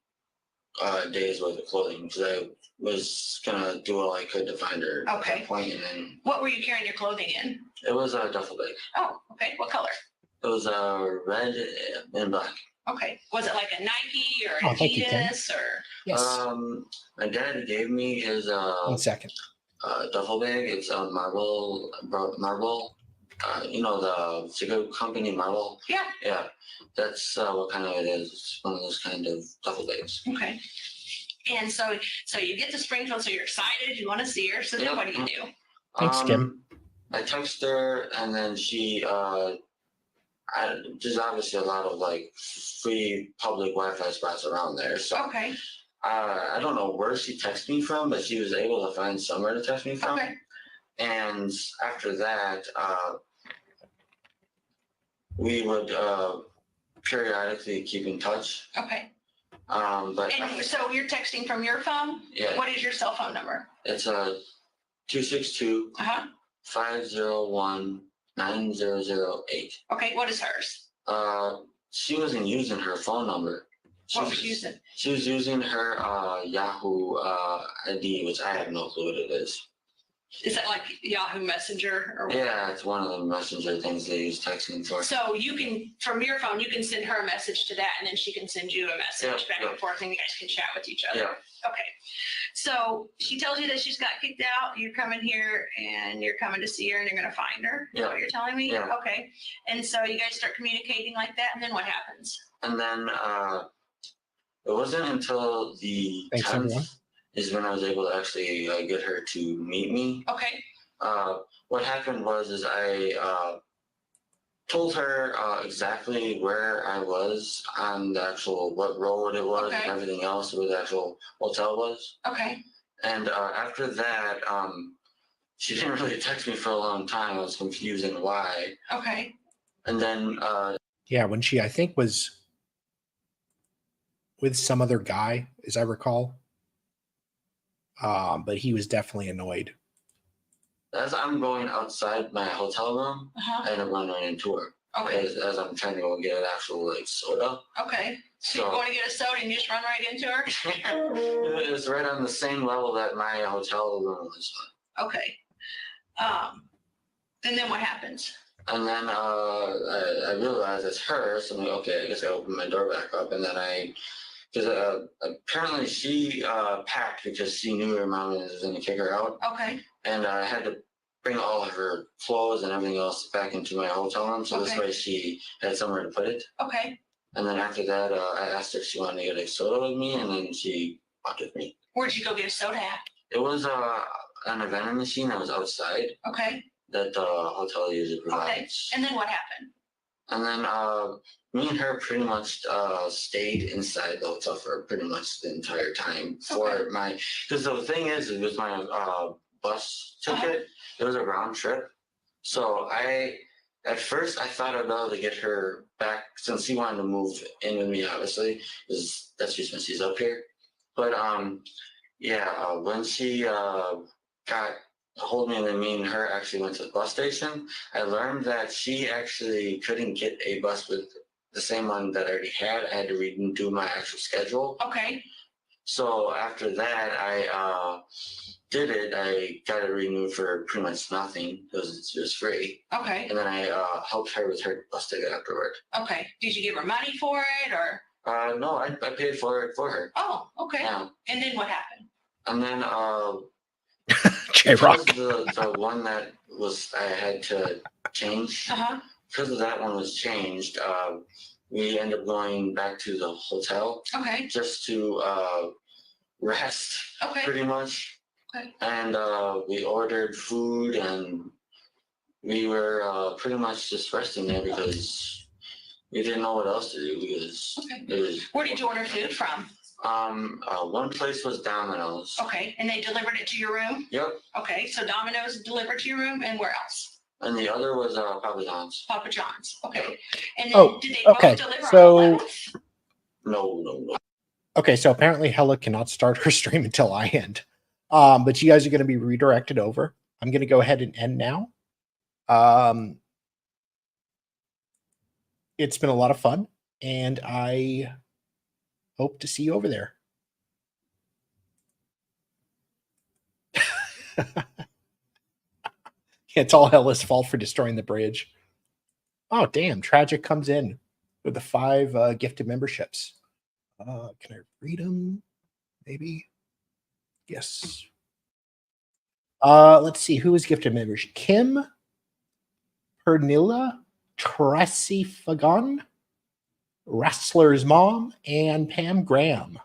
days worth of clothing because I was going to do all I could to find her at Okay. that point. And then What were you carrying your clothing in? it was a duffel bag. Oh, okay. What color? It was red and black. Okay. Was it like a Nike or Oh, thank you, Ken. Adidas or? Yes. My dad gave me his 1 second. duffel bag. It's a marble. You know, the cigarette company Marble. Yeah. Yeah, that's what kind of it is. It's one of those kind of duffel bags. Okay. And so you get to Springfield, so you're excited, you want to see her. So then what do you do? Thanks, Kim. I text her, and then she there's obviously a lot of like free public Wi-Fi spots around there. So Okay. I don't know where she texted me from, but she was able to find somewhere to text me from. Okay. And after that, we would periodically keep in touch. Okay. But And so you're texting from your phone? Yeah. What is your cell phone number? It's 262 Uh-huh. 501 9008. Okay, what is hers? She wasn't using her phone number. What was she using? She was using her Yahoo ID, which I have no clue what it is. Is that like Yahoo Messenger or what? Yeah, it's one of the messenger things they use texting for. So you can, from your phone, you can send her a message to that, and then she can send you a message back and forth, and you guys can chat with each other. Yeah. Okay. So she tells you that she's got kicked out. You're coming here, and you're coming to see her, and you're going to find her. Is that what you're telling me? Yeah. Okay. And so you guys start communicating like that, and then what happens? And then it wasn't until the Thanks, 10th everyone. is when I was able to actually get her to meet me. Okay. What happened was I told her exactly where I was on the actual, what road it was, Okay. and everything else, where the actual hotel was. Okay. And after that, she didn't really text me for a long time. I was confused on why. Okay. And then Yeah, when she, I think, was with some other guy, as I recall. But he was definitely annoyed. as I'm going outside my hotel room, Uh-huh. I end up running into her. Okay. As I'm trying to go get an actual like soda. Okay. So you're So- going to get a soda and you just run right into her? It was right on the same level that my hotel room was on. Okay. And then what happens? And then I realized it's her, so I'm like, okay, I guess I opened my door back up, and then because apparently she packed because she knew her mom was going to kick her out, Okay. and I had to bring all of her clothes and everything else back into my hotel room, so this Okay. way she had somewhere to put it. Okay. And then after that, I asked her if she wanted to get a soda with me, and then she walked with me. Where'd you go get a soda at? It was an vending machine that was outside Okay. that the hotel usually Okay. provides. And then what happened? And then me and her pretty much stayed inside the hotel for pretty much the entire time for my, because the thing is, it was my bus ticket. It was a round trip. So at first I thought I'd be able to get her back since she wanted to move in with me, obviously, because that's just when she's up here. But when she got a hold of me and then me and her actually went to the bus station, I learned that she actually couldn't get a bus with the same one that I already had. I had to redo my actual schedule. Okay. So after that, I did it. I got it renewed for pretty much nothing because it was free. Okay. And then I helped her with her bus ticket afterward. Okay. Did you give her money for it or? No, I paid for it for her. Oh, okay. Yeah. And then what happened? And then J-Rock. the one that was I had to change. Uh-huh. Because of that one was changed, we ended up going back to the hotel Okay. just to rest, Okay. pretty much. Okay. And we ordered food, and we were pretty much just resting there because we didn't know what else to do because Okay. it was. Where did you order food from? One place was Domino's. Okay. And they delivered it to your room? Yep. Okay. So Domino's delivered to your room, and where else? And the other was Papa John's. Papa John's. Okay. And then Oh, did they okay. both deliver So- on the 11th? No. Okay, so apparently Hella cannot start her stream until I end. But you guys are going to be redirected over. I'm going to go ahead and end now. It's been a lot of fun, and I hope to see you over there. It's all Hella's fault for destroying the bridge. Oh, damn. Tragic comes in with the 5 gifted memberships. Can I read them? Maybe. Yes. Let's see who was gifted members. Kim Pernilla, Tracy Fagon, Wrestler's Mom, and Pam Graham.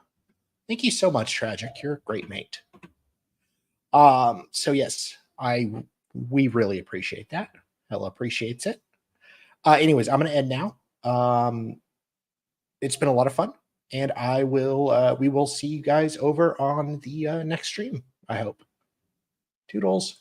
Thank you so much, Tragic. You're a great mate. So yes, we really appreciate that. Hella appreciates it. Anyways, I'm gonna end now. It's been a lot of fun, and we will see you guys over on the next stream, I hope. Toodles.